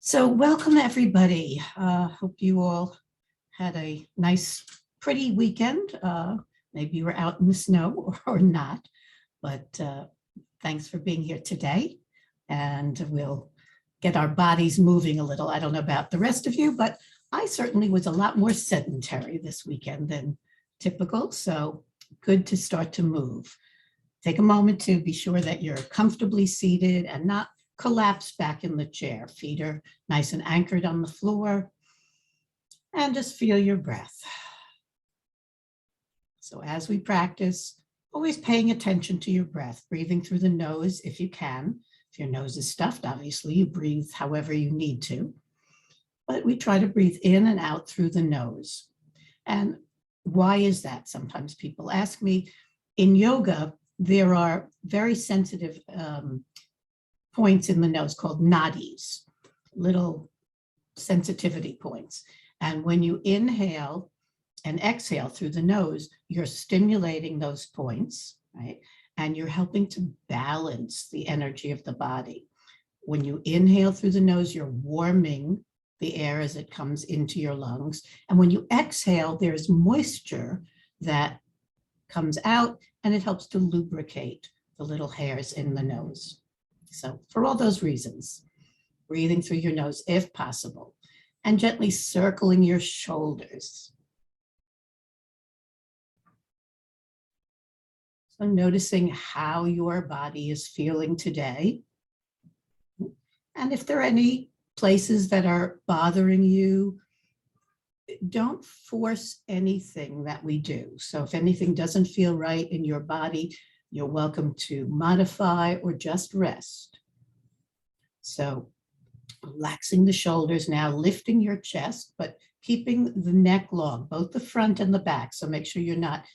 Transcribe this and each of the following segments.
So welcome everybody. Hope you all had a nice, pretty weekend. Maybe you were out in the snow or not, but thanks for being here today. And we'll get our bodies moving a little. I don't know about the rest of you, but I certainly was a lot more sedentary this weekend than typical. So good to start to move. Take a moment to be sure that you're comfortably seated and not collapse back in the chair. Feet are nice and anchored on the floor, and just feel your breath. So as we practice, always paying attention to your breath, breathing through the nose if you can. If your nose is stuffed, obviously you breathe however you need to, but we try to breathe in and out through the nose. And why is that? Sometimes people ask me. In yoga, there are very sensitive points in the nose called nadis, little sensitivity points. And when you inhale and exhale through the nose, you're stimulating those points, right? And you're helping to balance the energy of the body. When you inhale through the nose, you're warming the air as it comes into your lungs. And when you exhale, there's moisture that comes out and it helps to lubricate the little hairs in the nose. So for all those reasons, breathing through your nose if possible, and gently circling your shoulders. So noticing how your body is feeling today. And if there are any places that are bothering you, don't force anything that we do. So if anything doesn't feel right in your body, you're welcome to modify or just rest. So relaxing the shoulders now, lifting your chest, but keeping the neck long, both the front and the back. So make sure you're not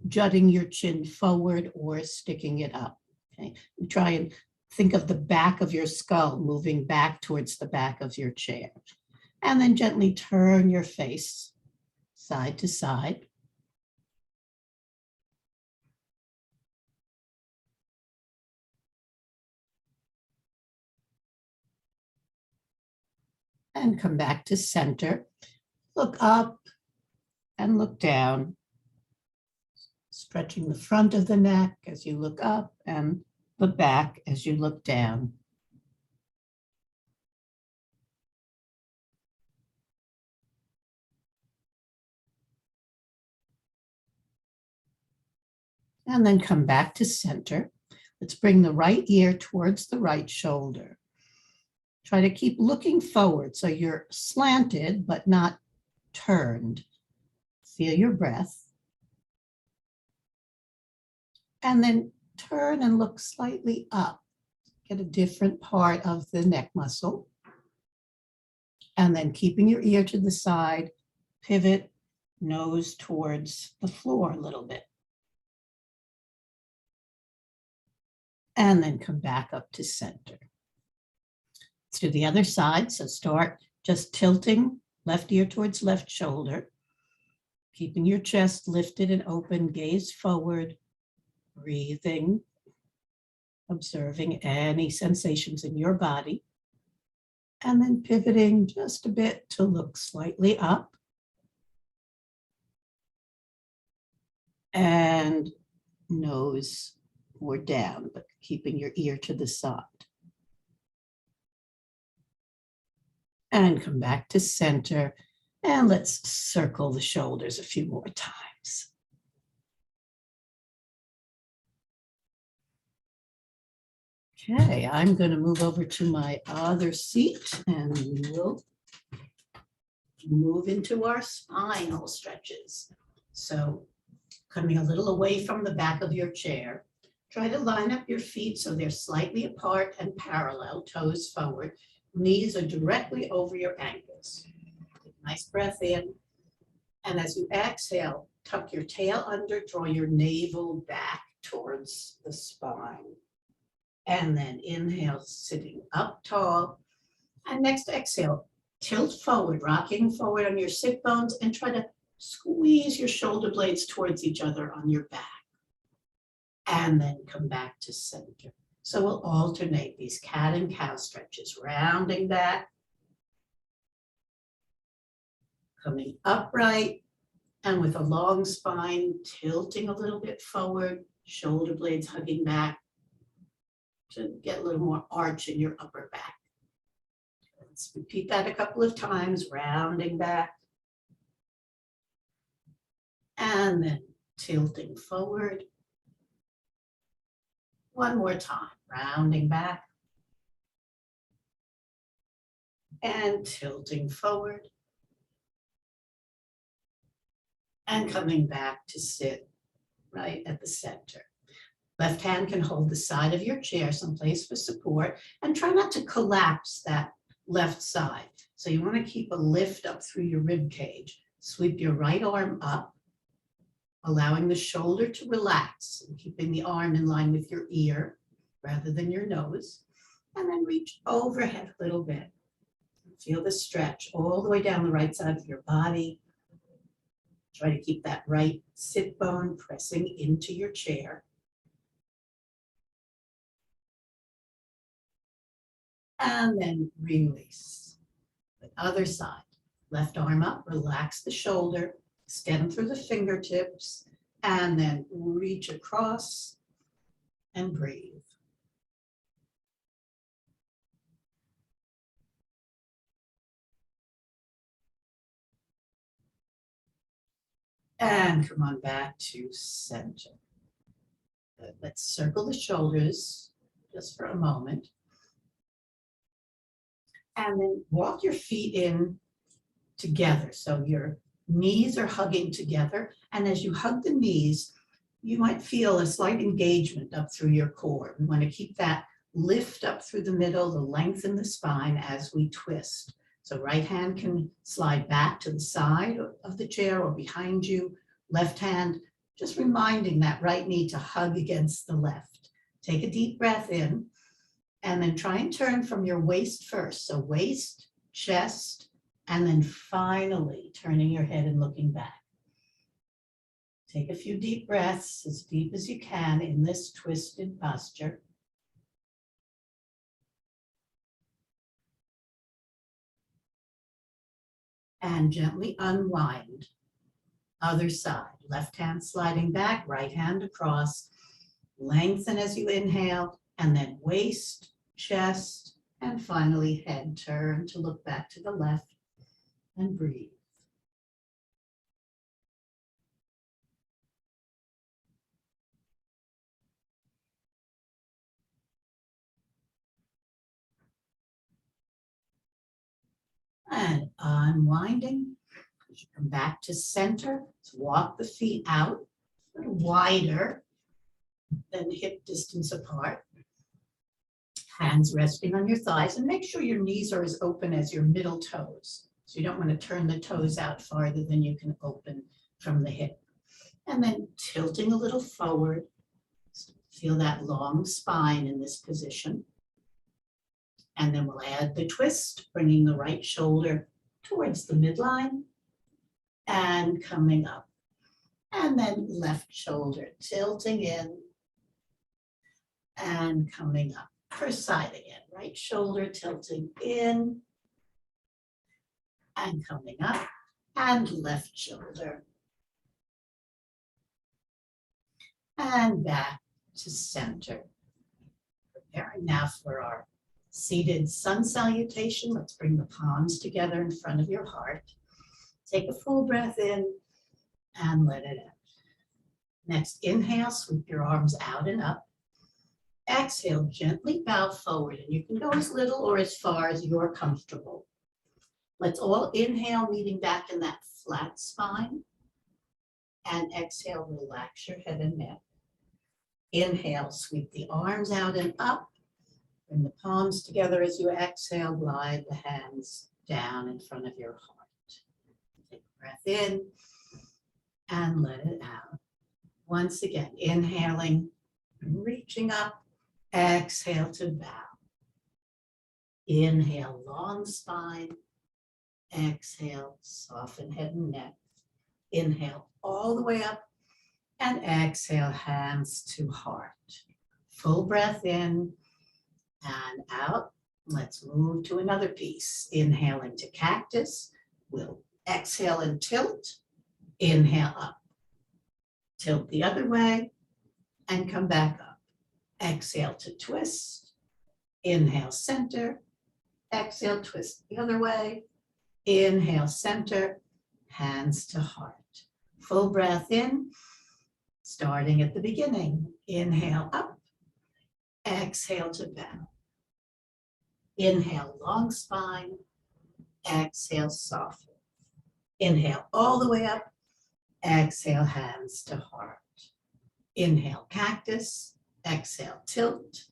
jutting your chin forward or sticking it up. Okay, try and think of the back of your skull moving back towards the back of your chair. And then gently turn your face side to side. And come back to center. Look up and look down. Stretching the front of the neck as you look up and the back as you look down. And then come back to center. Let's bring the right ear towards the right shoulder. Try to keep looking forward so you're slanted but not turned. Feel your breath. And then turn and look slightly up. Get a different part of the neck muscle. And then keeping your ear to the side, pivot nose towards the floor a little bit. And then come back up to center. Let's do the other side. So start just tilting left ear towards left shoulder, keeping your chest lifted and open, gaze forward, breathing, observing any sensations in your body, and then pivoting just a bit to look slightly up and nose or down, but keeping your ear to the side. And come back to center. And let's circle the shoulders a few more times. Okay, I'm going to move over to my other seat and we will move into our spinal stretches. So coming a little away from the back of your chair, try to line up your feet so they're slightly apart and parallel, toes forward. Knees are directly over your ankles. Take a nice breath in. And as you exhale, tuck your tail under, draw your navel back towards the spine. And then inhale, sitting up tall. And next exhale, tilt forward, rocking forward on your sit bones and try to squeeze your shoulder blades towards each other on your back. And then come back to center. So we'll alternate these cat and cow stretches, rounding back Coming upright and with a long spine, tilting a little bit forward, shoulder blades hugging back to get a little more arch in your upper back. Let's repeat that a couple of times, rounding back. And then tilting forward. One more time, rounding back. And tilting forward. And coming back to sit right at the center. Left hand can hold the side of your chair someplace for support, and try not to collapse that left side. So you want to keep a lift up through your rib cage. Sweep your right arm up, allowing the shoulder to relax and keeping the arm in line with your ear rather than your nose. And then reach overhead a little bit. Feel the stretch all the way down the right side of your body. Try to keep that right sit bone pressing into your chair. And then release. The other side, left arm up, relax the shoulder, extend through the fingertips, and then reach across and breathe. And come on back to center. Good. Let's circle the shoulders just for a moment. And then walk your feet in together. So your knees are hugging together. And as you hug the knees, you might feel a slight engagement up through your core. We want to keep that lift up through the middle, the length in the spine as we twist. So right hand can slide back to the side of the chair or behind you. Left hand, just reminding that right knee to hug against the left. Take a deep breath in. And then try and turn from your waist first. So waist, chest, and then finally turning your head and looking back. Take a few deep breaths, as deep as you can in this twisted posture. And gently unwind. Other side, left hand sliding back, right hand across. Lengthen as you inhale, and then waist, chest, and finally head turn to look back to the left and breathe. And unwinding, as you come back to center, let's walk the feet out a little wider than hip distance apart. Hands resting on your thighs, and make sure your knees are as open as your middle toes. So you don't want to turn the toes out farther than you can open from the hip. And then tilting a little forward. Feel that long spine in this position. And then we'll add the twist, bringing the right shoulder towards the midline and coming up. And then left shoulder tilting in and coming up. First side again, right shoulder tilting in and coming up, and left shoulder. And back to center. Preparing now for our seated sun salutation. Let's bring the palms together in front of your heart. Take a full breath in and let it out. Next, inhale, sweep your arms out and up. Exhale, gently bow forward, and you can go as little or as far as you're comfortable. Let's all inhale, meeting back in that flat spine. And exhale, relax your head and neck. Inhale, sweep the arms out and up. Bring the palms together as you exhale, glide the hands down in front of your heart. Take a breath in and let it out. Once again, inhaling, reaching up. Exhale to bow. Inhale, long spine. Exhale, soften head and neck. Inhale all the way up and exhale, hands to heart. Full breath in and out. Let's move to another piece. Inhaling to cactus. We'll Exhale and tilt. Inhale up. Tilt the other way and come back up. Exhale to twist. Inhale, center. Exhale, twist the other way. Inhale, center. Hands to heart. Full breath in, starting at the beginning. Inhale up. Exhale to bow. Inhale, long spine. Exhale, soften. Inhale all the way up. Exhale, hands to heart. Inhale, cactus. Exhale, tilt.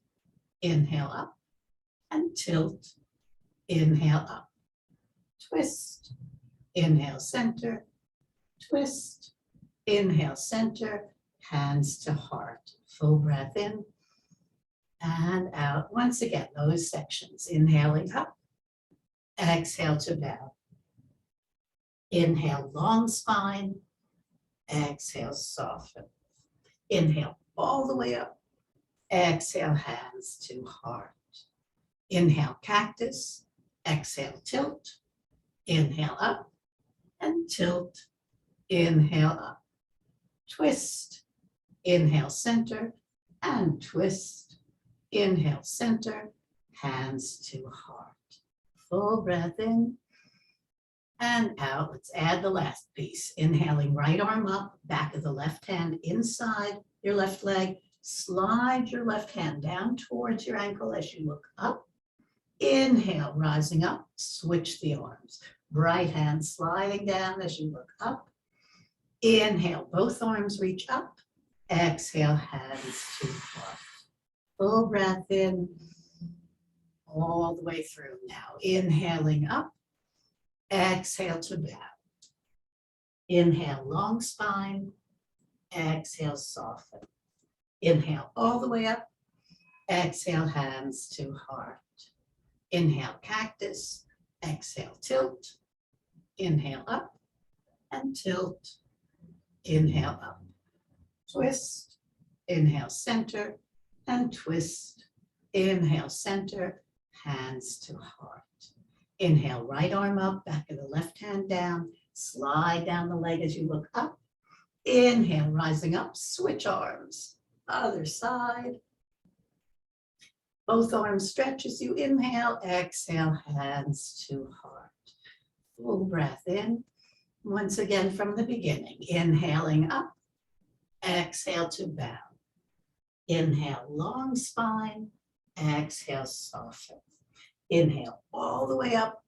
Inhale up and tilt. Inhale up. Twist. Inhale, center. Twist. Inhale, center. Hands to heart. Full breath in and out. Once again, those sections. Inhaling up. Exhale to bow. Inhale, long spine. Exhale, soften. Inhale all the way up. Exhale, hands to heart. Inhale, cactus. Exhale, tilt. Inhale up and tilt. Inhale up. Twist. Inhale, center and twist. Inhale, center. Hands to heart. Full breath in and out. Let's add the last piece. Inhaling, right arm up, back of the left hand inside your left leg. Slide your left hand down towards your ankle as you look up. Inhale, rising up, switch the arms. Right hand sliding down as you look up. Inhale, both arms reach up. Exhale, hands to heart. Full breath in, all the way through now. Inhaling up. Exhale to bow. Inhale, long spine. Exhale, soften. Inhale all the way up. Exhale, hands to heart. Inhale, cactus. Exhale, tilt. Inhale up and tilt. Inhale up. Twist. Inhale, center and twist. Inhale, center. Hands to heart. Inhale, right arm up, back of the left hand down. Slide down the leg as you look up. Inhale, rising up, switch arms. Other side. Both arms stretch as you inhale. Exhale, hands to heart. Full breath in. Once again from the beginning. Inhaling up. Exhale to bow. Inhale, long spine. Exhale, soften. Inhale all the way up.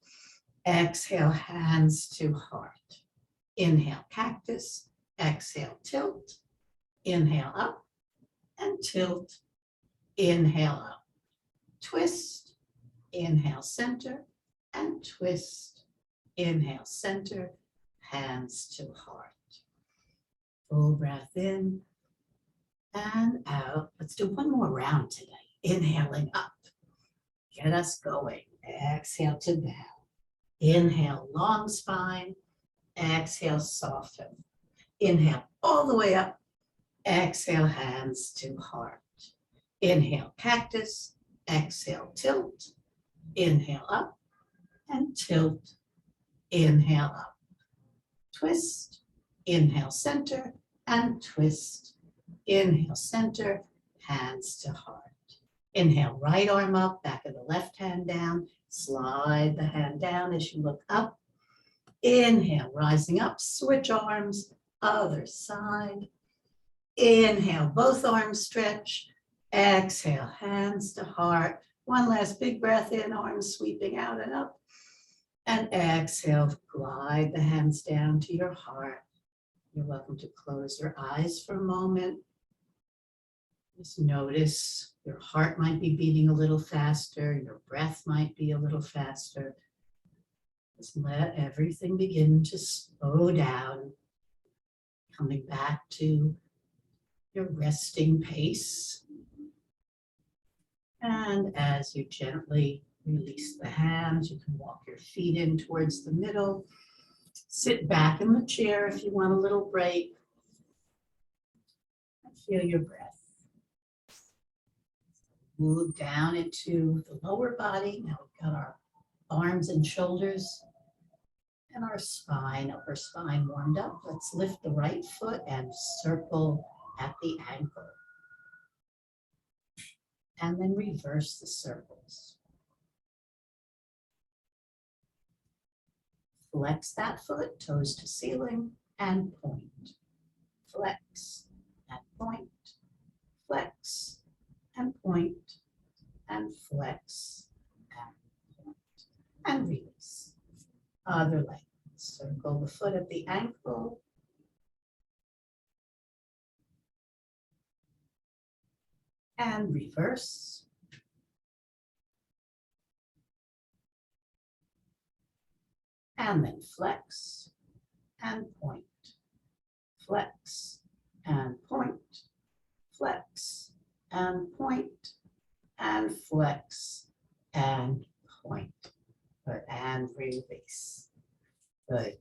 Exhale, hands to heart. Inhale, cactus. Exhale, tilt. Inhale up and tilt. Inhale up. Twist. Inhale, center and twist. Inhale, center. Hands to heart. Full breath in and out. Let's do one more round today. Inhaling up. Get us going. Exhale to bow. Inhale, long spine. Exhale, soften. Inhale all the way up. Exhale, hands to heart. Inhale, cactus. Exhale, tilt. Inhale up and tilt. Inhale up. Twist. Inhale, center and twist. Inhale, center. Hands to heart. Inhale, right arm up, back of the left hand down. Slide the hand down as you look up. Inhale, rising up, switch arms, other side. Inhale, both arms stretch. Exhale, hands to heart. One last big breath in, arms sweeping out and up. And exhale, glide the hands down to your heart. You're welcome to close your eyes for a moment. Just notice your heart might be beating a little faster, your breath might be a little faster. Just let everything begin to slow down, coming back to your resting pace. And as you gently release the hands, you can walk your feet in towards the middle. Sit back in the chair if you want a little break. And feel your breath. Move down into the lower body. Now we've got our arms and shoulders And our spine, upper spine warmed up. Let's lift the right foot and circle at the ankle. And then reverse the circles. Flex that foot, toes to ceiling, and point. Flex and point. Flex and point. And flex and point. And release. Other leg. Circle the foot at the ankle. And reverse. And then flex and point. Flex and point. Flex and point. And flex and point. Good. And release. Good.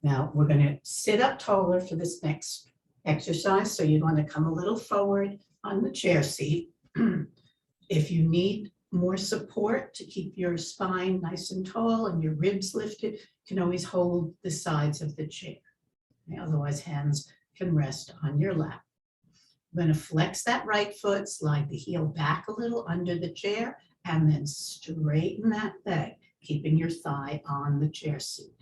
Now we're going to sit up taller for this next exercise. So you want to come a little forward on the chair seat. If you need more support to keep your spine nice and tall and your ribs lifted, you can always hold the sides of the chair. Okay, otherwise, hands can rest on your lap. I'm going to flex that right foot, slide the heel back a little under the chair, and then straighten that leg, keeping your thigh on the chair seat.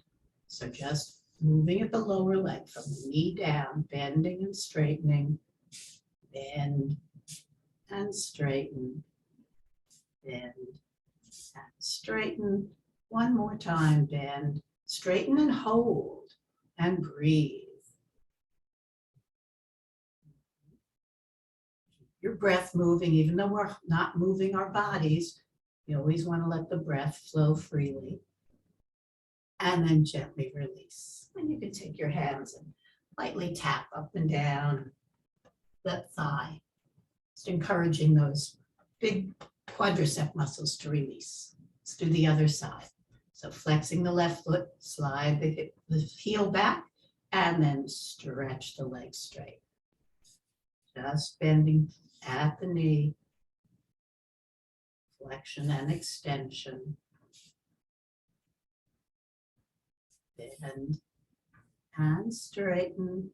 So just moving at the lower leg from the knee down, bending and straightening, bend and straighten, bend and straighten. One more time, bend, straighten and hold, and breathe. Keep your breath moving, even though we're not moving our bodies. You always want to let the breath flow freely. And then gently release. And you can take your hands and lightly tap up and down that thigh. Just encouraging those big quadricep muscles to release. Let's do the other side. So flexing the left foot, slide the heel back, and then stretch the leg straight. Just bending at the knee, flexion and extension. Bend and straighten.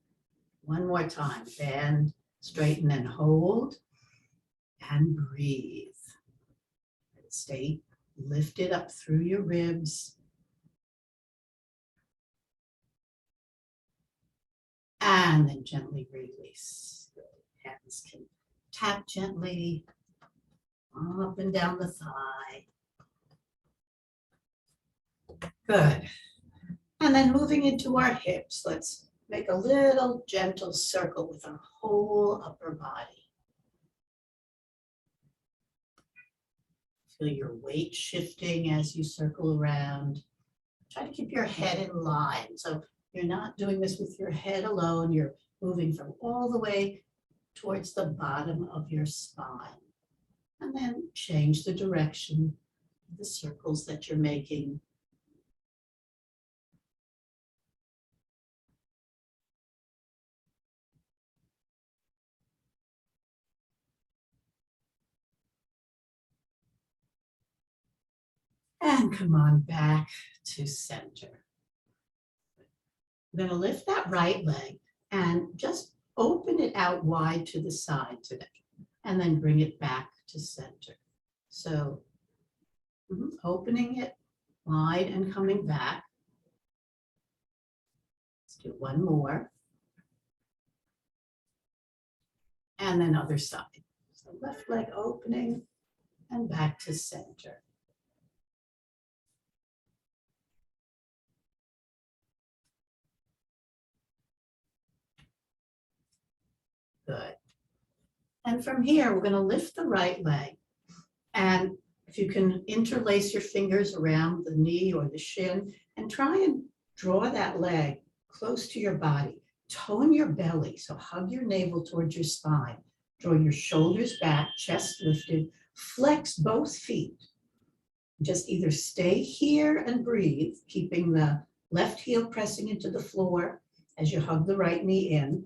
One more time. Bend, straighten, and hold. And breathe. Stay lifted up through your ribs. And then gently release. Hands can tap gently up and down the thigh. Good. And then moving into our hips, let's make a little gentle circle with our whole upper body. Feel your weight shifting as you circle around. Try to keep your head in line. So you're not doing this with your head alone. You're moving from all the way towards the bottom of your spine. And then change the direction of the circles that you're making. And come on back to center. I'm going to lift that right leg and just open it out wide to the side today, and then bring it back to center. So opening it wide and coming back. Let's do one more. And then other side. So left leg opening and back to center. Good. And from here, we're going to lift the right leg. And if you can interlace your fingers around the knee or the shin and try and draw that leg close to your body. Tone your belly. So hug your navel towards your spine. Draw your shoulders back, chest lifted. Flex both feet. Just either stay here and breathe, keeping the left heel pressing into the floor as you hug the right knee in.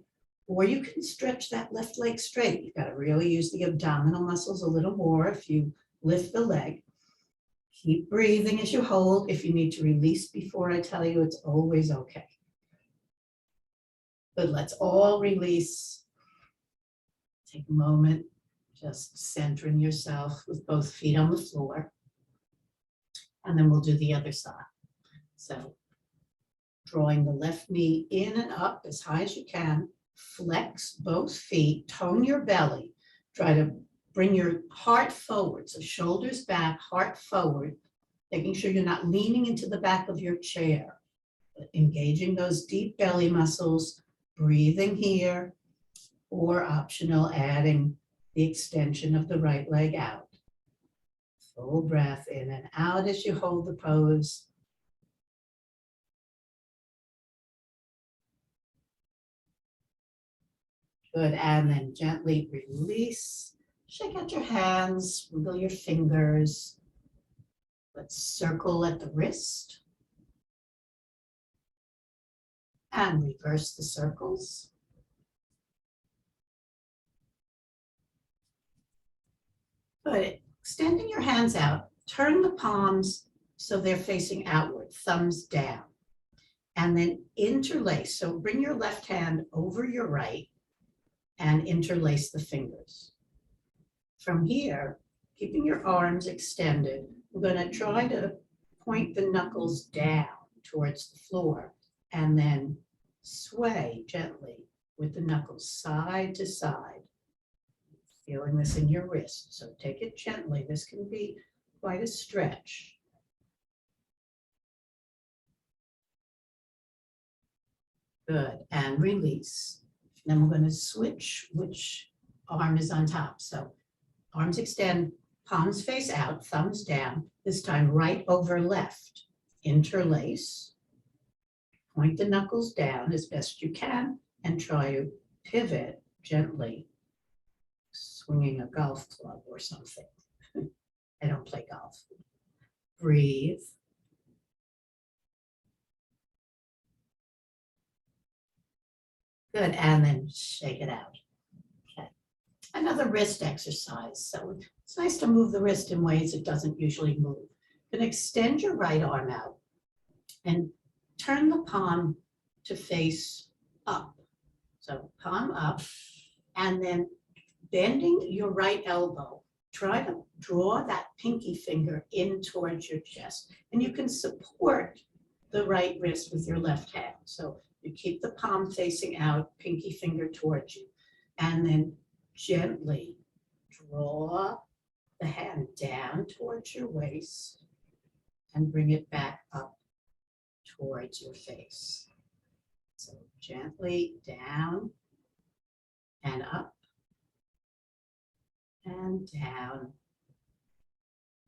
Or you can stretch that left leg straight. You've got to really use the abdominal muscles a little more if you lift the leg. Keep breathing as you hold. If you need to release before I tell you, it's always okay. But let's all release. Take a moment, just centering yourself with both feet on the floor. And then we'll do the other side. So drawing the left knee in and up as high as you can. Flex both feet, tone your belly. Try to bring your heart forward. So shoulders back, heart forward, making sure you're not leaning into the back of your chair, but engaging those deep belly muscles, breathing here, or optional, adding the extension of the right leg out. Full breath in and out as you hold the pose. Good, and then gently release. Shake out your hands, wiggle your fingers. Let's circle at the wrist. And reverse the circles. Good, extending your hands out, turn the palms so they're facing outward, thumbs down. And then interlace, so bring your left hand over your right and interlace the fingers. From here, keeping your arms extended, we're going to try to point the knuckles down towards the floor and then sway gently with the knuckles side to side. Feeling this in your wrist, so take it gently. This can be quite a stretch. Good, and release. Then we're going to switch which arm is on top. So arms extend, palms face out, thumbs down. This time right over left. Interlace. Point the knuckles down as best you can and try to pivot gently, swinging a golf club or something. I don't play golf. Breathe. Good, and then shake it out. Okay. Another wrist exercise. So it's nice to move the wrist in ways it doesn't usually move. Then extend your right arm out and turn the palm to face up. So palm up, and then bending your right elbow, try to draw that pinky finger in towards your chest. And you can support the right wrist with your left hand. So you keep the palm facing out, pinky finger towards you, and then gently draw the hand down towards your waist and bring it back up towards your face. So gently down and up and down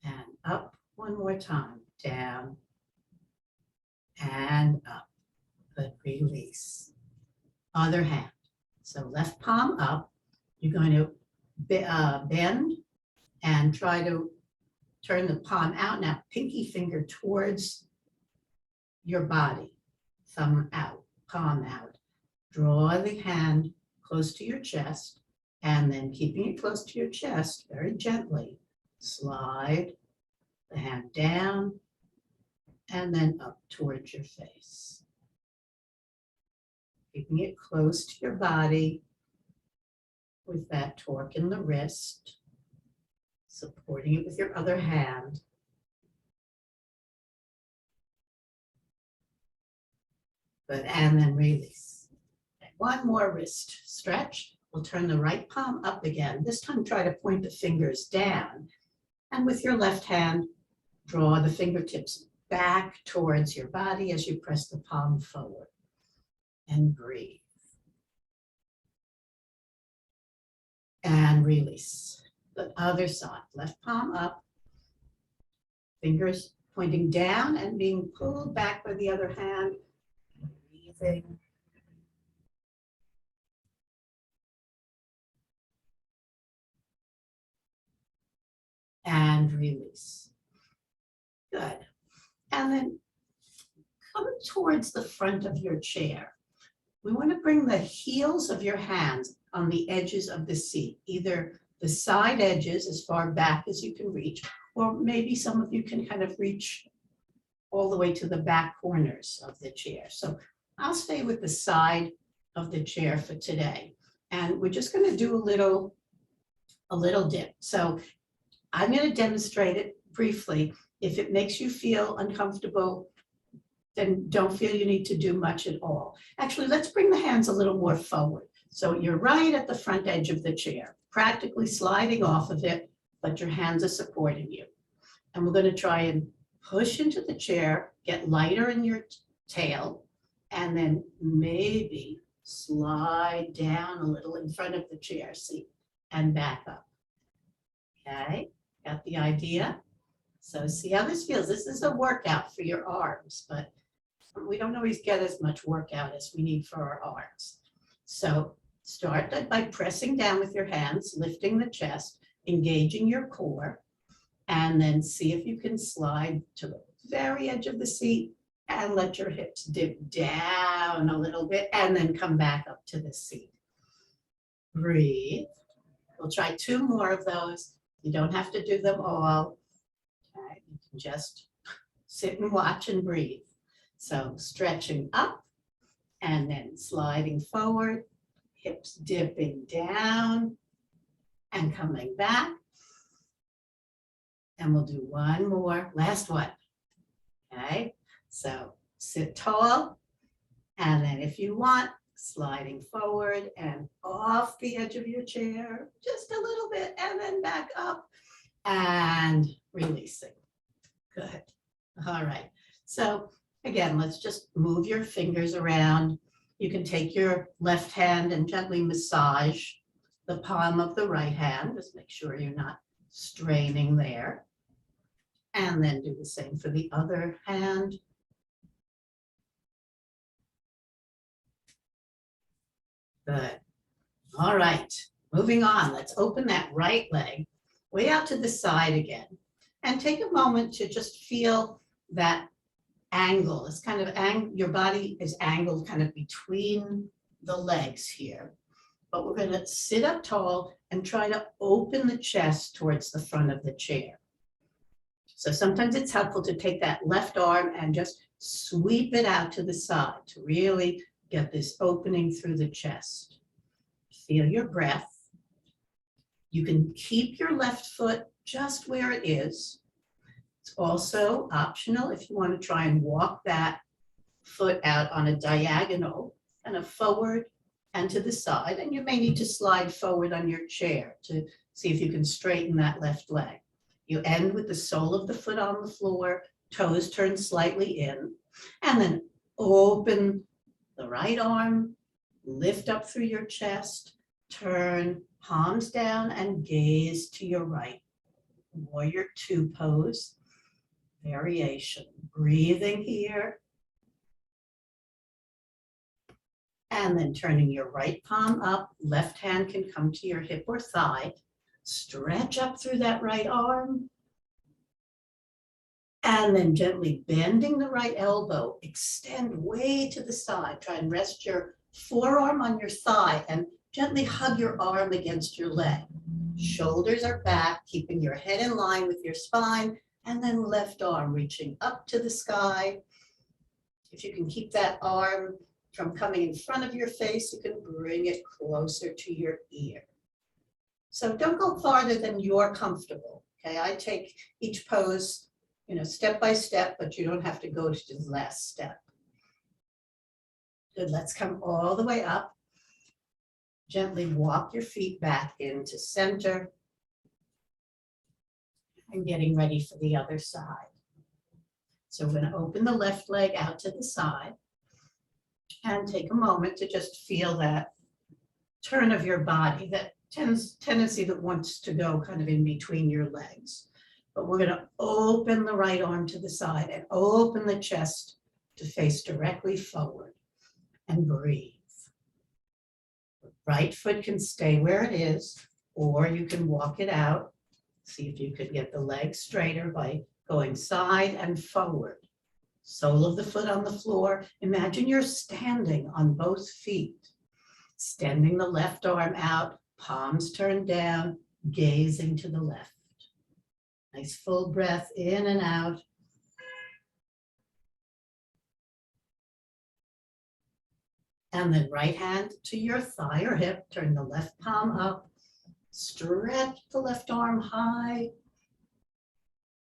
and up. One more time, down and up. Good, release. Other hand. So left palm up. You're going to bend and try to turn the palm out. Now, pinky finger towards your body. Thumb out, palm out. Draw the hand close to your chest, and then keeping it close to your chest, very gently, slide the hand down and then up towards your face. Keeping it close to your body with that torque in the wrist, supporting it with your other hand. Good, and then release. Okay, one more wrist stretch. We'll turn the right palm up again. This time try to point the fingers down. And with your left hand, draw the fingertips back towards your body as you press the palm forward. And breathe. And release. The other side, left palm up, fingers pointing down and being pulled back by the other hand. Breathing. And release. Good. And then come towards the front of your chair. We want to bring the heels of your hands on the edges of the seat, either the side edges as far back as you can reach, or maybe some of you can kind of reach all the way to the back corners of the chair. So I'll stay with the side of the chair for today. And we're just going to do a little dip. So I'm going to demonstrate it briefly. If it makes you feel uncomfortable, then don't feel you need to do much at all. Actually, let's bring the hands a little more forward. So you're right at the front edge of the chair, practically sliding off of it, but your hands are supporting you. And we're going to try and push into the chair, get lighter in your tail, and then maybe slide down a little in front of the chair seat and back up. Okay, got the idea? So see how this feels. This is a workout for your arms, but we don't always get as much workout as we need for our arms. So start by pressing down with your hands, lifting the chest, engaging your core, and then see if you can slide to the very edge of the seat and let your hips dip down a little bit and then come back up to the seat. Breathe. We'll try 2 more of those. You don't have to do them all. Okay. You can just sit and watch and breathe. So stretching up and then sliding forward, hips dipping down and coming back. And we'll do 1 more, last one. Okay, so sit tall, and then if you want, sliding forward and off the edge of your chair, just a little bit, and then back up and releasing. Good. All right. So again, let's just move your fingers around. You can take your left hand and gently massage the palm of the right hand. Just make sure you're not straining there. And then do the same for the other hand. Good. All right, moving on. Let's open that right leg way out to the side again. And take a moment to just feel that angle. It's kind of, your body is angled kind of between the legs here. But we're going to sit up tall and try to open the chest towards the front of the chair. So sometimes it's helpful to take that left arm and just sweep it out to the side to really get this opening through the chest. Feel your breath. You can keep your left foot just where it is. It's also optional if you want to try and walk that foot out on a diagonal, kind of forward and to the side. And you may need to slide forward on your chair to see if you can straighten that left leg. You end with the sole of the foot on the floor, toes turned slightly in, and then open the right arm, lift up through your chest, turn palms down and gaze to your right. Warrior 2 pose, variation. Breathing here. And then turning your right palm up, left hand can come to your hip or thigh. Stretch up through that right arm. And then gently bending the right elbow, extend way to the side. Try and rest your forearm on your thigh and gently hug your arm against your leg. Shoulders are back, keeping your head in line with your spine, and then left arm reaching up to the sky. If you can keep that arm from coming in front of your face, you can bring it closer to your ear. So don't go farther than you're comfortable. Okay, I take each pose, step by step, but you don't have to go to the last step. Good, let's come all the way up. Gently walk your feet back into center and getting ready for the other side. So we're going to open the left leg out to the side and take a moment to just feel that turn of your body, that tendency that wants to go kind of in between your legs. But we're going to open the right arm to the side and open the chest to face directly forward and breathe. The right foot can stay where it is, or you can walk it out. See if you could get the leg straighter by going side and forward. Sole of the foot on the floor. Imagine you're standing on both feet. Extending the left arm out, palms turned down, gazing to the left. Nice full breath in and out. And then right hand to your thigh or hip, turn the left palm up, stretch the left arm high,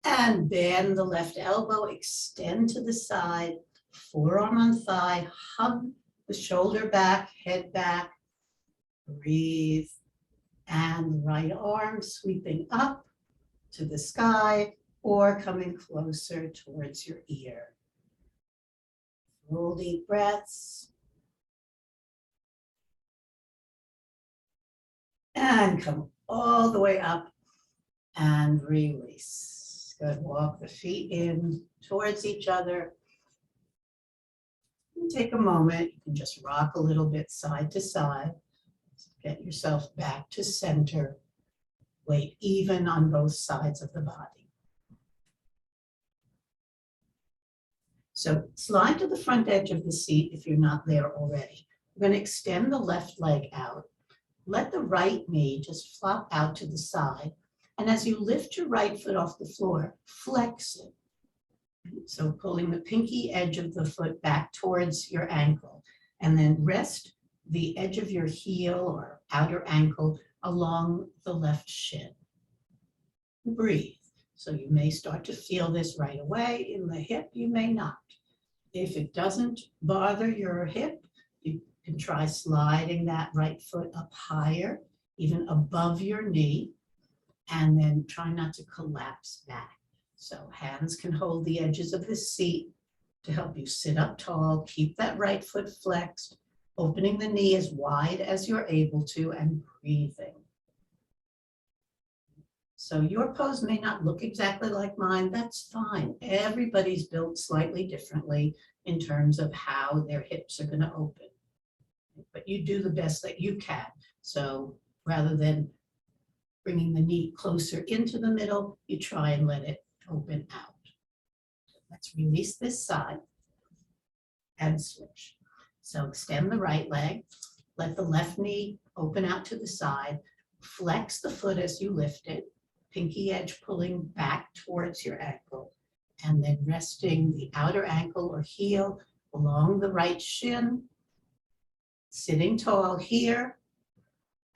and bend the left elbow, extend to the side, forearm on thigh, hug the shoulder back, head back, breathe, and the right arm sweeping up to the sky or coming closer towards your ear. Full deep breaths. And come all the way up and release. Good, walk the feet in towards each other. And take a moment, you can just rock a little bit side to side. Get yourself back to center. Weight even on both sides of the body. So slide to the front edge of the seat if you're not there already. We're going to extend the left leg out. Let the right knee just flop out to the side. And as you lift your right foot off the floor, flex it. So pulling the pinky edge of the foot back towards your ankle. And then rest the edge of your heel or outer ankle along the left shin. Breathe. So you may start to feel this right away in the hip, you may not. If it doesn't bother your hip, you can try sliding that right foot up higher, even above your knee, and then try not to collapse back. So hands can hold the edges of the seat to help you sit up tall, keep that right foot flexed, opening the knee as wide as you're able to, and breathing. So your pose may not look exactly like mine, that's fine. Everybody's built slightly differently in terms of how their hips are going to open. But you do the best that you can. So rather than bringing the knee closer into the middle, you try and let it open out. Let's release this side and switch. So extend the right leg, let the left knee open out to the side, flex the foot as you lift it, pinky edge pulling back towards your ankle, and then resting the outer ankle or heel along the right shin, sitting tall here,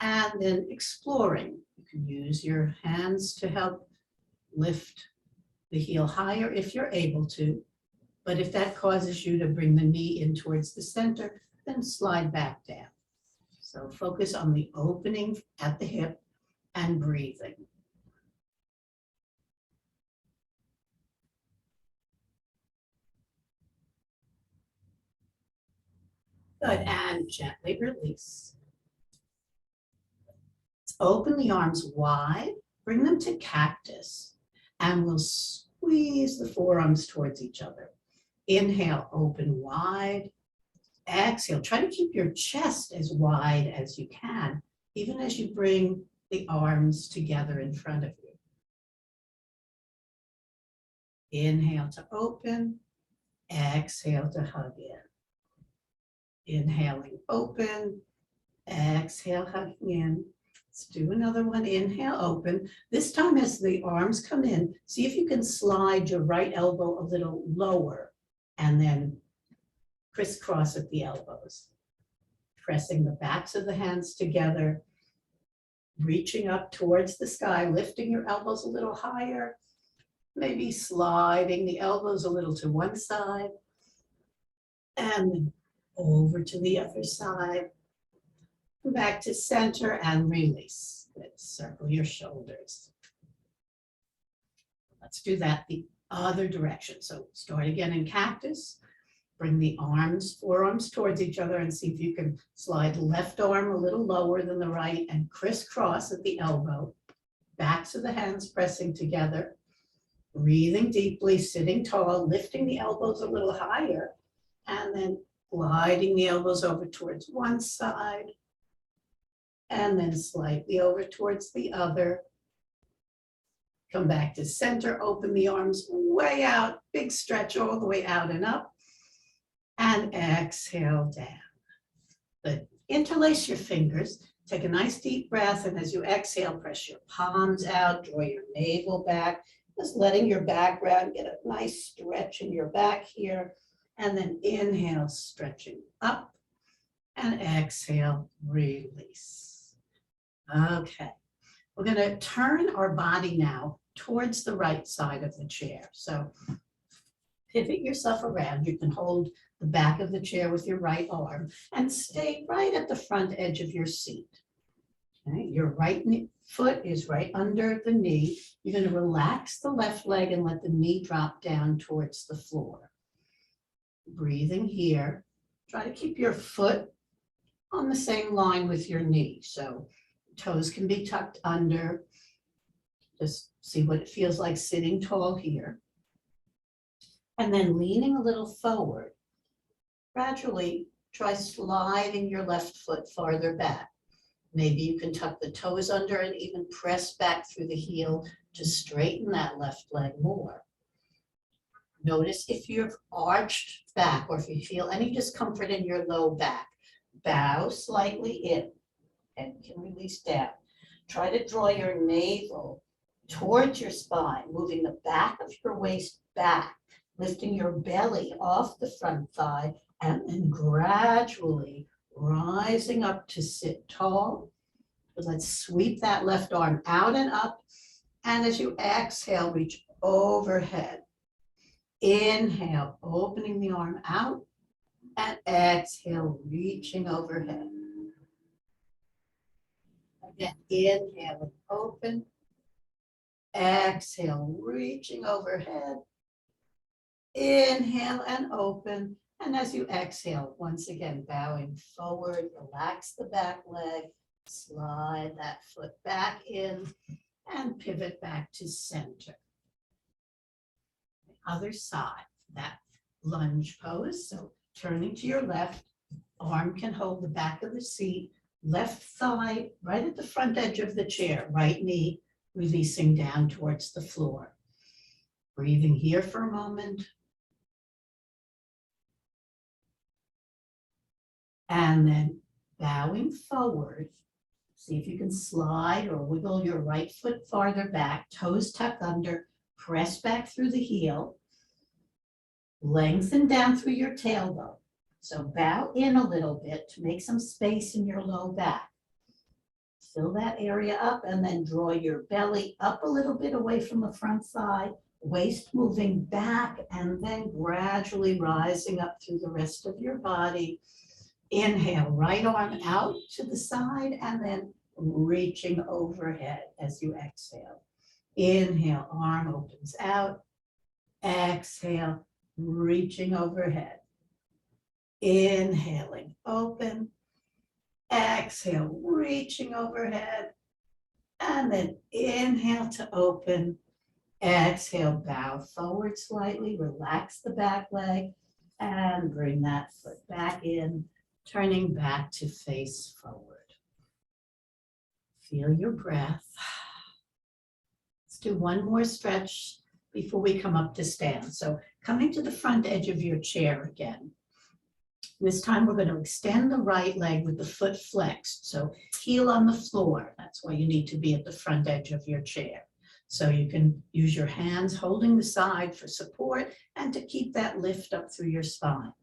and then exploring. You can use your hands to help lift the heel higher if you're able to, but if that causes you to bring the knee in towards the center, then slide back down. So focus on the opening at the hip and breathing. Good, and gently release. Let's open the arms wide, bring them to cactus, and we'll squeeze the forearms towards each other. Inhale, open wide. Exhale, try to keep your chest as wide as you can, even as you bring the arms together in front of you. Inhale to open, exhale to hug in. Inhaling, open, exhale, hugging in. Let's do another one. Inhale, open. This time as the arms come in, see if you can slide your right elbow a little lower and then crisscross at the elbows. Pressing the backs of the hands together, reaching up towards the sky, lifting your elbows a little higher, maybe sliding the elbows a little to one side, and then over to the other side. Back to center and release. Let's circle your shoulders. Let's do that the other direction. So start again in cactus. Bring the arms, forearms towards each other and see if you can slide left arm a little lower than the right and crisscross at the elbow. Backs of the hands pressing together. Breathing deeply, sitting tall, lifting the elbows a little higher, and then gliding the elbows over towards one side, and then slightly over towards the other. Come back to center, open the arms way out, big stretch all the way out and up, and exhale down. Good. Interlace your fingers Take a nice deep breath, and as you exhale, press your palms out, draw your navel back, just letting your background get a nice stretch in your back here. And then inhale, stretching up, and exhale, release. Okay, we're going to turn our body now towards the right side of the chair. So pivot yourself around. You can hold the back of the chair with your right arm and stay right at the front edge of your seat. Okay, your right foot is right under the knee. You're going to relax the left leg and let the knee drop down towards the floor. Breathing here. Try to keep your foot on the same line with your knee. So toes can be tucked under. Just see what it feels like sitting tall here. And then leaning a little forward. Gradually try sliding your left foot farther back. Maybe you can tuck the toes under and even press back through the heel to straighten that left leg more. Notice if you've arched back or if you feel any discomfort in your low back, bow slightly in and can release down. Try to draw your navel towards your spine, moving the back of your waist back, lifting your belly off the front thigh, and then gradually rising up to sit tall. Let's sweep that left arm out and up. And as you exhale, reach overhead. Inhale, opening the arm out, and exhale, reaching overhead. Again, inhale and open. Exhale, reaching overhead. Inhale and open. And as you exhale, once again, bowing forward, relax the back leg, slide that foot back in, and pivot back to center. The other side, that lunge pose. So turning to your left, arm can hold the back of the seat, left thigh right at the front edge of the chair, right knee releasing down towards the floor. Breathing here for a moment. And then bowing forward. See if you can slide or wiggle your right foot farther back, toes tucked under, press back through the heel, lengthen down through your tailbone. So bow in a little bit to make some space in your low back. Fill that area up and then draw your belly up a little bit away from the front side, waist moving back and then gradually rising up through the rest of your body. Inhale, right arm out to the side and then reaching overhead as you exhale. Inhale, arm opens out. Exhale, reaching overhead. Inhaling, open. Exhale, reaching overhead. And then inhale to open. Exhale, bow forward slightly, relax the back leg, and bring that foot back in, turning back to face forward. Feel your breath. Let's do one more stretch before we come up to stand. So coming to the front edge of your chair again. This time we're going to extend the right leg with the foot flexed. So heel on the floor. That's why you need to be at the front edge of your chair. So you can use your hands holding the side for support and to keep that lift up through your spine.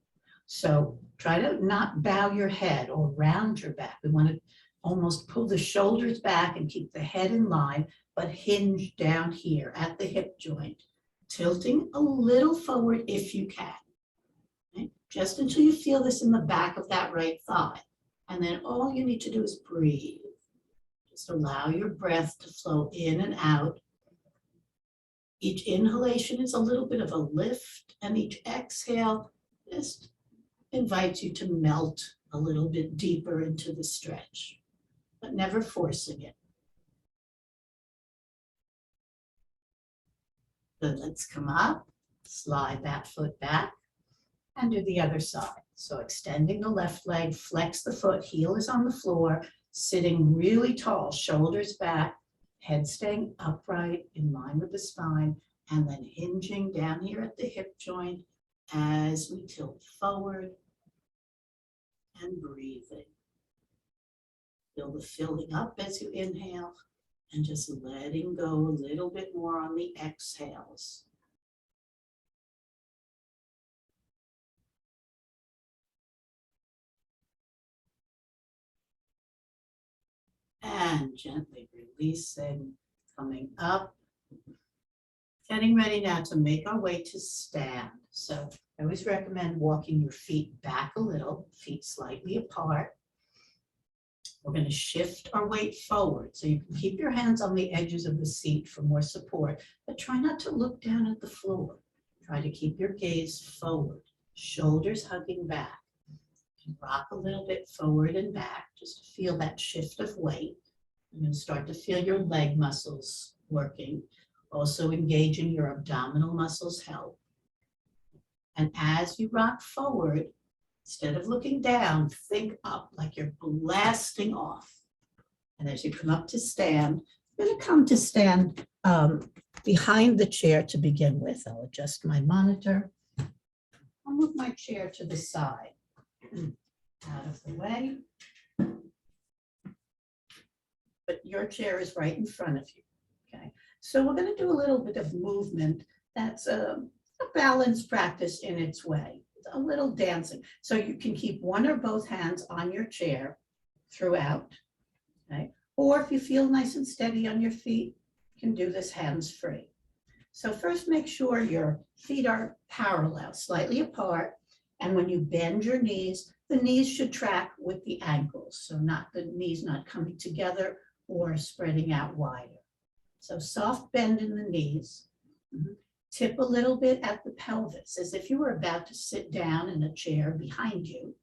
So try to not bow your head or round your back. We want to almost pull the shoulders back and keep the head in line, but hinge down here at the hip joint, tilting a little forward if you can. Okay? Just until you feel this in the back of that right thigh. And then all you need to do is breathe. Just allow your breath to flow in and out. Each inhalation is a little bit of a lift, and each exhale just invites you to melt a little bit deeper into the stretch, but never forcing it. Good, let's come up, slide that foot back, and do the other side. So extending the left leg, flex the foot, heel is on the floor, sitting really tall, shoulders back, head staying upright in line with the spine, and then hinging down here at the hip joint as we tilt forward and breathing. Feel the filling up as you inhale and just letting go a little bit more on the exhales. And gently releasing, coming up. Getting ready now to make our way to stand. So I always recommend walking your feet back a little, feet slightly apart. We're going to shift our weight forward. So you can keep your hands on the edges of the seat for more support, but try not to look down at the floor. Try to keep your gaze forward, shoulders hugging back. You can rock a little bit forward and back, just to feel that shift of weight. You're going to start to feel your leg muscles working. Also engaging your abdominal muscles help. And as you rock forward, instead of looking down, think up like you're blasting off. And as you come up to stand, you're going to come to stand behind the chair to begin with. I'll adjust my monitor. I'll move my chair to the side, out of the way. But your chair is right in front of you, okay? So we're going to do a little bit of movement that's a balance practice in its way, a little dancing. So you can keep one or both hands on your chair throughout, okay? Or if you feel nice and steady on your feet, you can do this hands-free. So first make sure your feet are parallel, slightly apart, and when you bend your knees, the knees should track with the ankles, so not the knees not coming together or spreading out wider. So soft bend in the knees. Tip a little bit at the pelvis as if you were about to sit down in a chair behind you.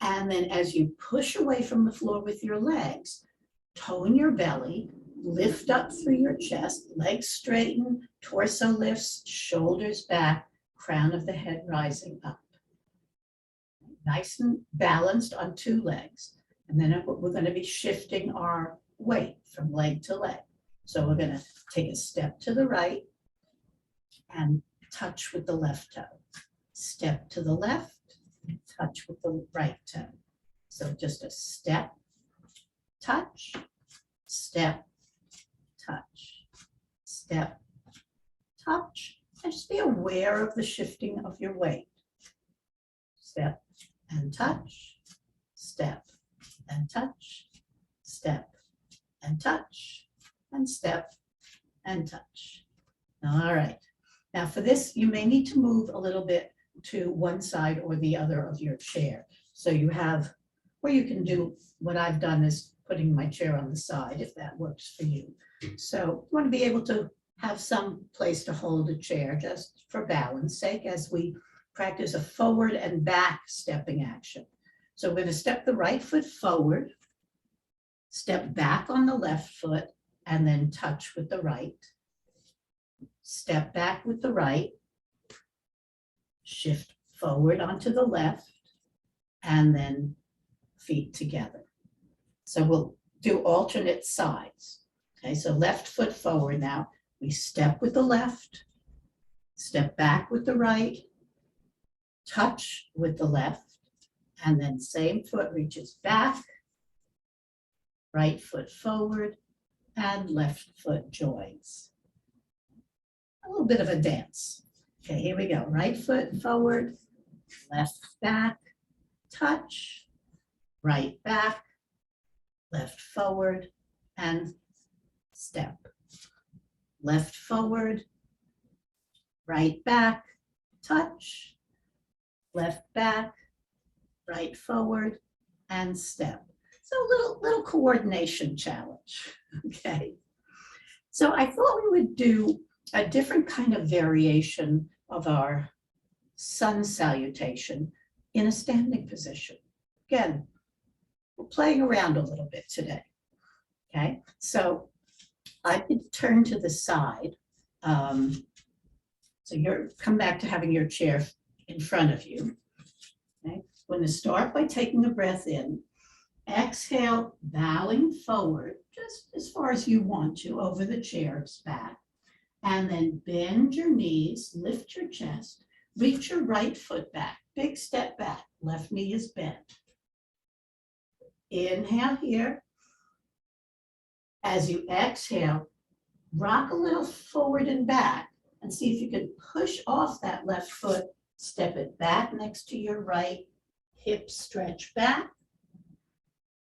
And then as you push away from the floor with your legs, tone your belly, lift up through your chest, legs straighten, torso lifts, shoulders back, crown of the head rising up. Nice and balanced on two legs. And then we're going to be shifting our weight from leg to leg. So we're going to take a step to the right and touch with the left toe. Step to the left, touch with the right toe. So just a step, touch, step, touch, step, touch. And just be aware of the shifting of your weight. Step and touch, step and touch, step and touch, and step and touch. All right. Now for this, you may need to move a little bit to one side or the other of your chair. So you have, or you can do what I've done is putting my chair on the side if that works for you. So you want to be able to have some place to hold a chair just for balance sake as we practice a forward and back stepping action. So we're going to step the right foot forward, step back on the left foot, and then touch with the right. Step back with the right, shift forward onto the left, and then feet together. So we'll do alternate sides. Okay, so left foot forward now. We step with the left, step back with the right, touch with the left, and then same foot reaches back, right foot forward, and left foot joins. A little bit of a dance. Okay, here we go. Right foot forward, left back, touch, right back, left forward, and step. Left forward, right back, touch, left back, right forward, and step. So a little coordination challenge, okay? So I thought we would do a different kind of variation of our sun salutation in a standing position. Again, we're playing around a little bit today, okay? So I could turn to the side. So you're come back to having your chair in front of you, okay? We're going to start by taking a breath in. Exhale, bowing forward, just as far as you want to, over the chair's back. And then bend your knees, lift your chest, reach your right foot back, big step back, left knee is bent. Inhale here. As you exhale, rock a little forward and back and see if you can push off that left foot, step it back next to your right, hips stretch back.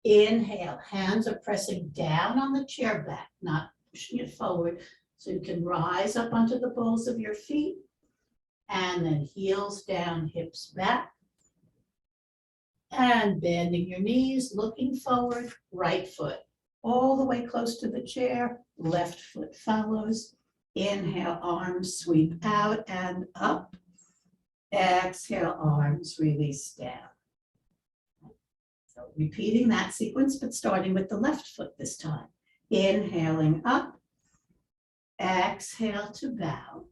Inhale, hands are pressing down on the chair back, not pushing it forward, so you can rise up onto the balls of your feet, and then heels down, hips back, and bending your knees, looking forward, right foot all the way close to the chair, left foot follows. Inhale, arms sweep out and up. Exhale, arms release down. So repeating that sequence, but starting with the left foot this time. Inhaling up, exhale to bow.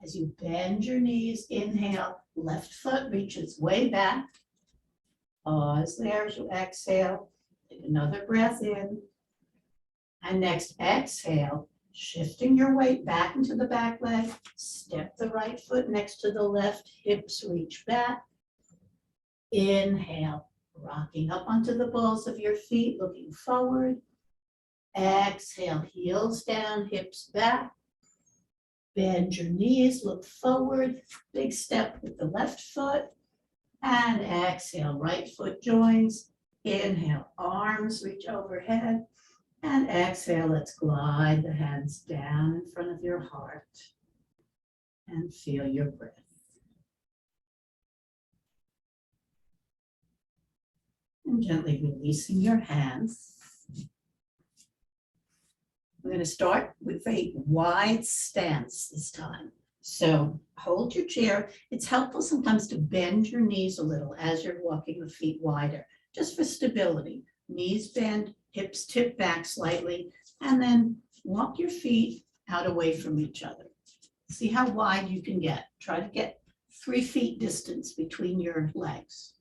As you bend your knees, inhale, left foot reaches way back. Pause there as you exhale. Take another breath in. And next, exhale, shifting your weight back into the back leg. Step the right foot next to the left, hips reach back. Inhale, rocking up onto the balls of your feet, looking forward. Exhale, heels down, hips back. Bend your knees, look forward. Big step with the left foot. And exhale, right foot joins. Inhale, arms reach overhead. And exhale, let's glide the hands down in front of your heart. And feel your breath. And gently releasing your hands. We're going to start with a wide stance this time. So hold your chair. It's helpful sometimes to bend your knees a little as you're walking the feet wider, just for stability. Knees bend, hips tip back slightly, and then walk your feet out away from each other. See how wide you can get. Try to get 3 feet distance between your legs.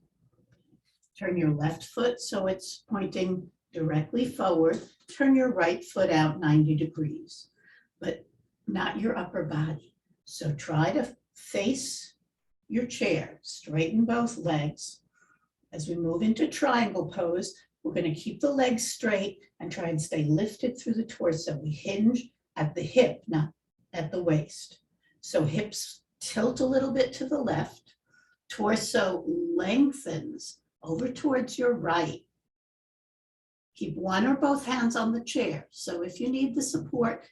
Turn your left foot so it's pointing directly forward. Turn your right foot out 90 degrees, but not your upper body. So try to face your chair, straighten both legs. As we move into triangle pose, we're going to keep the legs straight and try and stay lifted through the torso. We hinge at the hip, not at the waist. So hips tilt a little bit to the left. Torso lengthens over towards your right. Keep one or both hands on the chair. So if you need the support,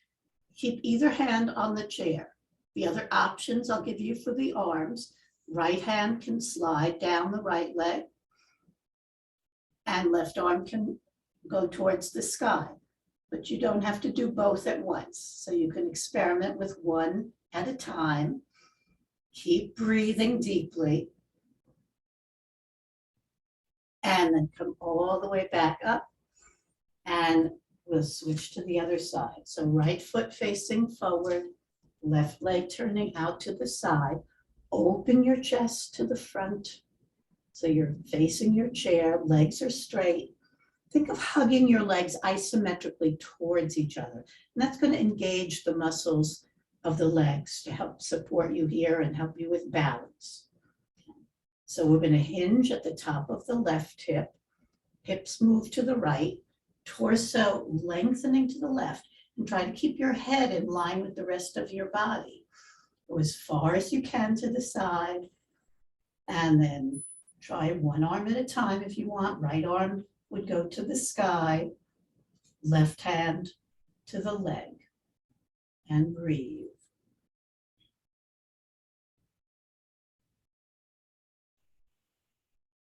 keep either hand on the chair. The other options I'll give you for the arms, right hand can slide down the right leg and left arm can go towards the sky, but you don't have to do both at once. So you can experiment with one at a time. Keep breathing deeply. And then come all the way back up. And we'll switch to the other side. So right foot facing forward, left leg turning out to the side. Open your chest to the front. So you're facing your chair, legs are straight. Think of hugging your legs isometrically towards each other. And that's going to engage the muscles of the legs to help support you here and help you with balance. So we're going to hinge at the top of the left hip. Hips move to the right. Torso lengthening to the left, and try to keep your head in line with the rest of your body. Go as far as you can to the side, and then try one arm at a time if you want. Right arm would go to the sky, left hand to the leg, and breathe.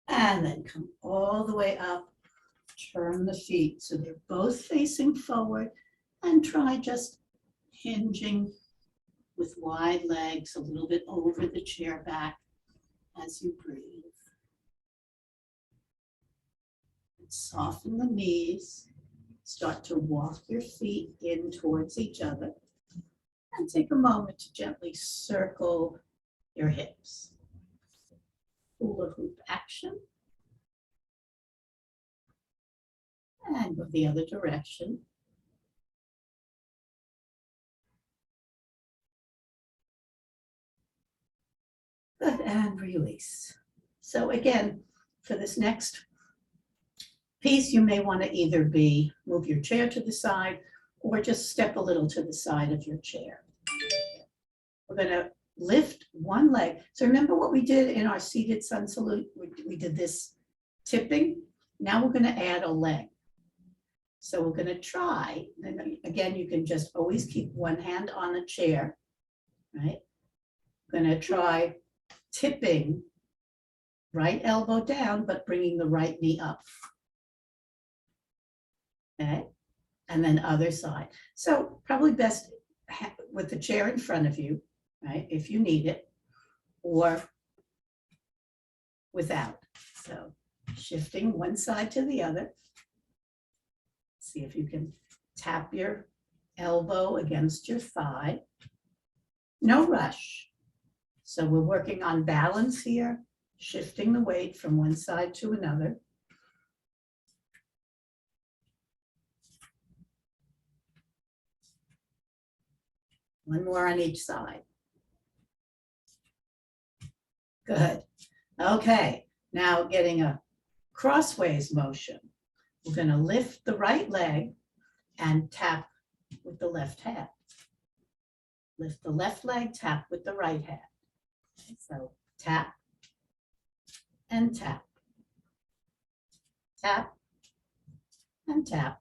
And then come all the way up. Turn the feet so they're both facing forward, and try just hinging with wide legs a little bit over the chair back as you breathe. And soften the knees. Start to walk your feet in towards each other, and take a moment to gently circle your hips. Hula hoop action. And go the other direction. Good, and release. So again, for this next piece, you may want to either move your chair to the side or just step a little to the side of your chair. We're going to lift one leg. So remember what we did in our seated sun salute? We did this tipping. Now we're going to add a leg. So we're going to try, and again, you can just always keep one hand on the chair, right? We're going to try tipping, right elbow down, but bringing the right knee up. Okay, and then other side. So probably best with the chair in front of you, right, if you need it, or without. So shifting one side to the other. See if you can tap your elbow against your thigh. No rush. So we're working on balance here, shifting the weight from one side to another. One more on each side. Good. Okay, now getting a crossways motion. We're going to lift the right leg and tap with the left hand. Lift the left leg, tap with the right hand. So tap and tap. Tap and tap.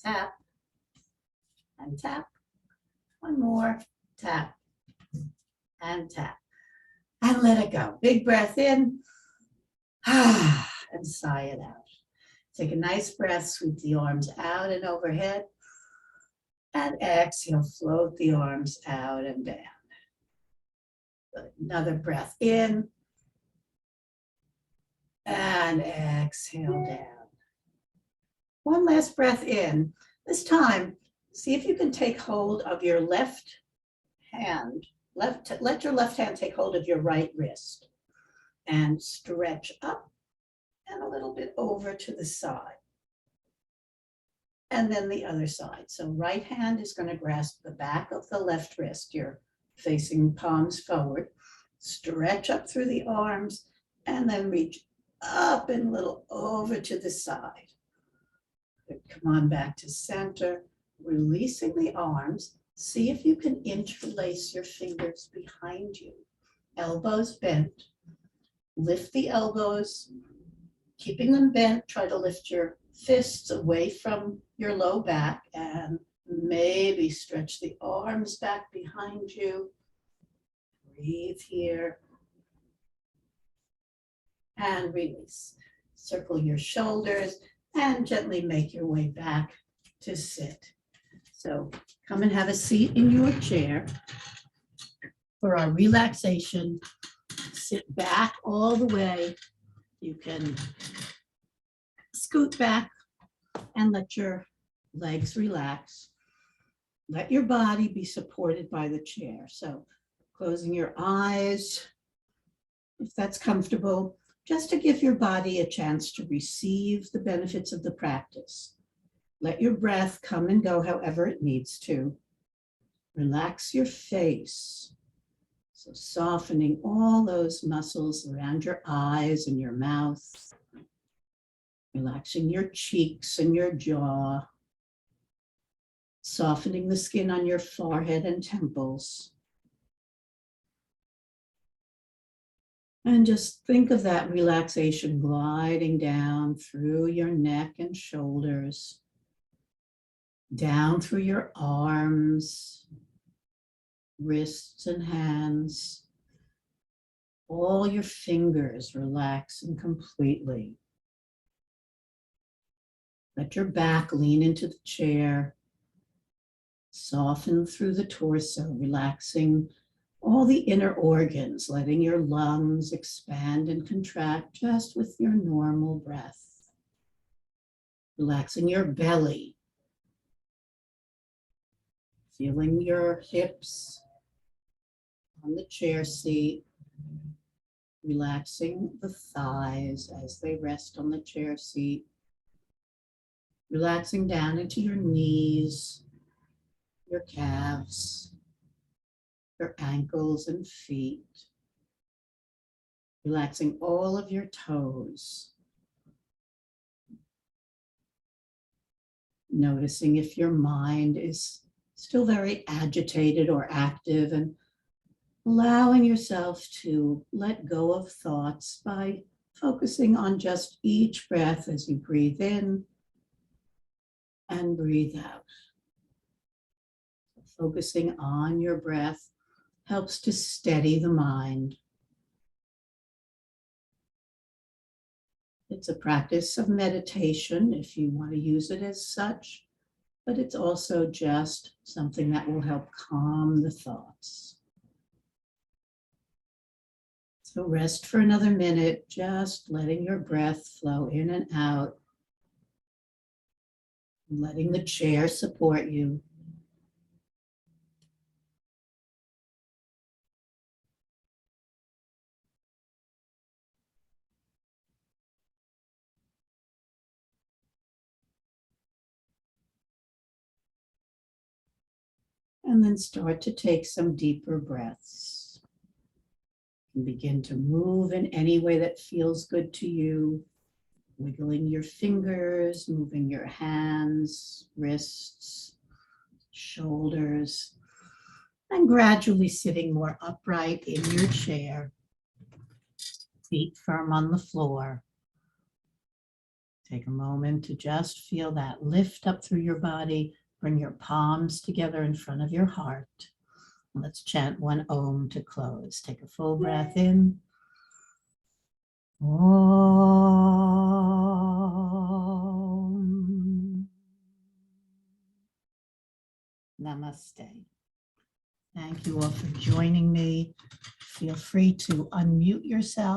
Tap and tap. One more. Tap and tap. And let it go. Big breath in. And sigh it out. Take a nice breath, sweep the arms out and overhead. And exhale, float the arms out and down. Another breath in. And exhale down. One last breath in. This time, see if you can take hold of your left hand. Let your left hand take hold of your right wrist. And stretch up and a little bit over to the side. And then the other side. So right hand is going to grasp the back of the left wrist. You're facing palms forward. Stretch up through the arms and then reach up and a little over to the side. Good. Come on back to center. Releasing the arms. See if you can interlace your fingers behind you. Elbows bent. Lift the elbows. Keeping them bent, try to lift your fists away from your low back and maybe stretch the arms back behind you. Breathe here. And release. Circle your shoulders and gently make your way back to sit. So come and have a seat in your chair for our relaxation. Sit back all the way. You can scoot back and let your legs relax. Let your body be supported by the chair. So closing your eyes, if that's comfortable, just to give your body a chance to receive the benefits of the practice. Let your breath come and go however it needs to. Relax your face. So softening all those muscles around your eyes and your mouth. Relaxing your cheeks and your jaw. Softening the skin on your forehead and temples. And just think of that relaxation gliding down through your neck and shoulders, down through your arms, wrists and hands, all your fingers relaxing completely. Let your back lean into the chair, soften through the torso, relaxing all the inner organs, letting your lungs expand and contract just with your normal breath. Relaxing your belly, feeling your hips on the chair seat, relaxing the thighs as they rest on the chair seat, relaxing down into your knees, your calves, your ankles and feet, relaxing all of your toes, Noticing if your mind is still very agitated or active, and allowing yourself to let go of thoughts by focusing on just each breath as you breathe in and breathe out. Focusing on your breath helps to steady the mind. It's a practice of meditation if you want to use it as such, but it's also just something that will help calm the thoughts. So rest for another minute, just letting your breath flow in and out, letting the chair support you. And then start to take some deeper breaths. And begin to move in any way that feels good to you. Wiggling your fingers, moving your hands, wrists, shoulders, and gradually sitting more upright in your chair, feet firm on the floor. Take a moment to just feel that lift up through your body. Bring your palms together in front of your heart. Let's chant one Om to close. Take a full breath in. Om. Namaste. Thank you all for joining me. Feel free to unmute yourself.